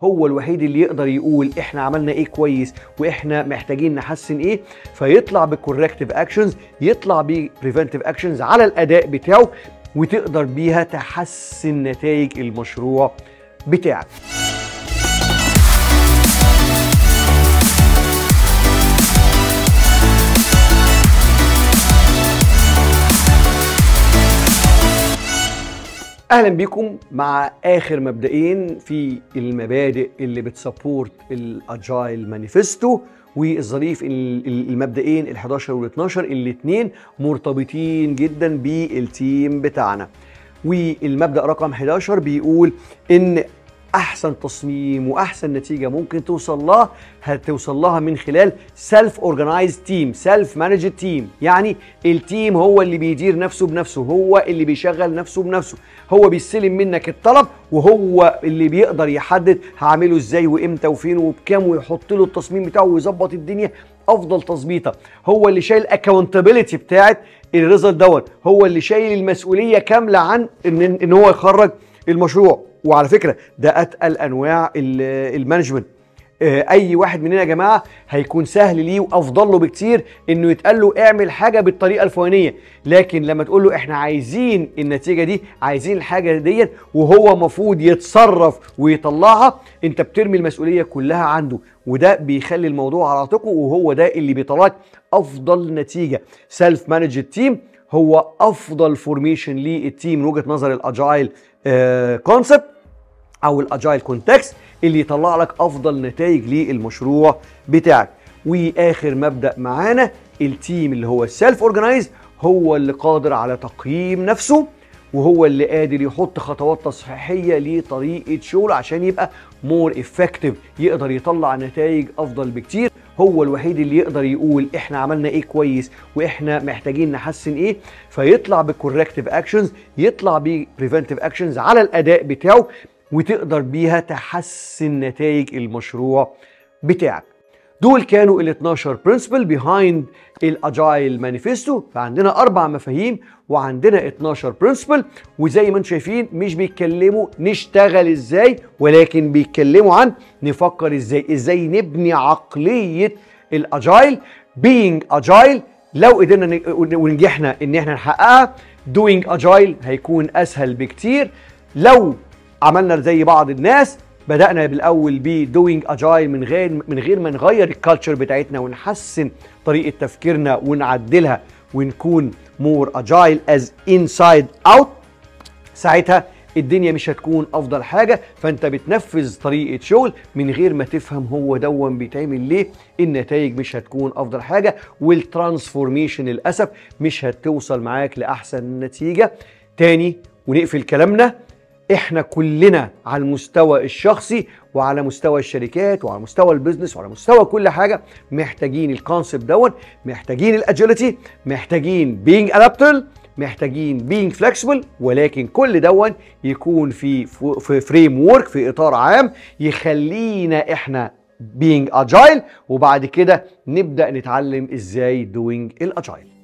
هو الوحيد اللي يقدر يقول احنا عملنا ايه كويس واحنا محتاجين نحسن ايه، فيطلع بكوركتيف اكشنز، يطلع ببريفنتيف اكشنز على الاداء بتاعه، وتقدر بيها تحسن نتائج المشروع بتاعك. اهلا بيكم مع اخر مبدئين في المبادئ اللي بتسبورت الاجايل مانيفستو. والظريف المبدئين ال11 وال12 الاثنين مرتبطين جدا بالتيم بتاعنا. والمبدأ رقم 11 بيقول ان احسن تصميم واحسن نتيجه ممكن هتوصل لها من خلال سيلف اورجنايزد تيم، سيلف مانجد تيم. يعني التيم هو اللي بيدير نفسه بنفسه، هو اللي بيشغل نفسه بنفسه، هو بيستلم منك الطلب وهو اللي بيقدر يحدد هعمله ازاي وامتى وفين وبكام، ويحط له التصميم بتاعه ويظبط الدنيا افضل تظبيطه. هو اللي شايل الاكونتابيلتي بتاعت الريزلت دوت، هو اللي شايل المسؤوليه كامله عن ان هو يخرج المشروع. وعلى فكره ده اتقل انواع المانجمنت. اي واحد مننا يا جماعه هيكون سهل ليه وافضل له بكتير انه يتقال له اعمل حاجه بالطريقه الفلانيه، لكن لما تقول له احنا عايزين النتيجه دي، عايزين الحاجه دي، وهو المفروض يتصرف ويطلعها، انت بترمي المسؤوليه كلها عنده، وده بيخلي الموضوع على عاتقه، وهو ده اللي بيطلعك افضل نتيجه. سيلف مانجد تيم هو افضل فورميشن للتيم من وجهه نظر الاجايل كونسبت او الاجايل كونتكست، اللي يطلع لك افضل نتائج للمشروع بتاعك. واخر مبدأ معانا التيم اللي هو السيلف اورجنايز، هو اللي قادر على تقييم نفسه، وهو اللي قادر يحط خطوات تصحيحيه لطريقه شغل عشان يبقى مور افكتيف، يقدر يطلع نتائج افضل بكتير. هو الوحيد اللي يقدر يقول احنا عملنا ايه كويس واحنا محتاجين نحسن ايه، فيطلع بكوركتيف اكشنز، يطلع ببريفنتيف اكشنز على الاداء بتاعه، وتقدر بيها تحسن نتائج المشروع بتاعك. دول كانوا ال 12 برنسبل بيهايند الاجايل مانيفستو. فعندنا 4 مفاهيم وعندنا 12 برنسبل، وزي ما انتم شايفين مش بيتكلموا نشتغل ازاي، ولكن بيتكلموا عن نفكر ازاي نبني عقليه الاجايل. being agile لو قدرنا ونجحنا ان احنا نحققها، doing agile هيكون اسهل بكتير. لو عملنا زي بعض الناس بدأنا بالأول بدوينج أجايل من غير ما نغير الكالتشر بتاعتنا ونحسن طريقة تفكيرنا ونعدلها ونكون مور أجايل از انسايد اوت، ساعتها الدنيا مش هتكون أفضل حاجة. فأنت بتنفذ طريقة شغل من غير ما تفهم هو دون بيتعمل ليه، النتائج مش هتكون أفضل حاجة، والترانسفورميشن للأسف مش هتوصل معاك لأحسن نتيجة. تاني ونقفل كلامنا، احنا كلنا على المستوى الشخصي وعلى مستوى الشركات وعلى مستوى البيزنس وعلى مستوى كل حاجه محتاجين الكونسبت دون، محتاجين الاجيلتي، محتاجين being adaptable، محتاجين being flexible، ولكن كل دون يكون في فريم وورك، في اطار عام يخلينا احنا being agile، وبعد كده نبدا نتعلم ازاي doing الاجايل.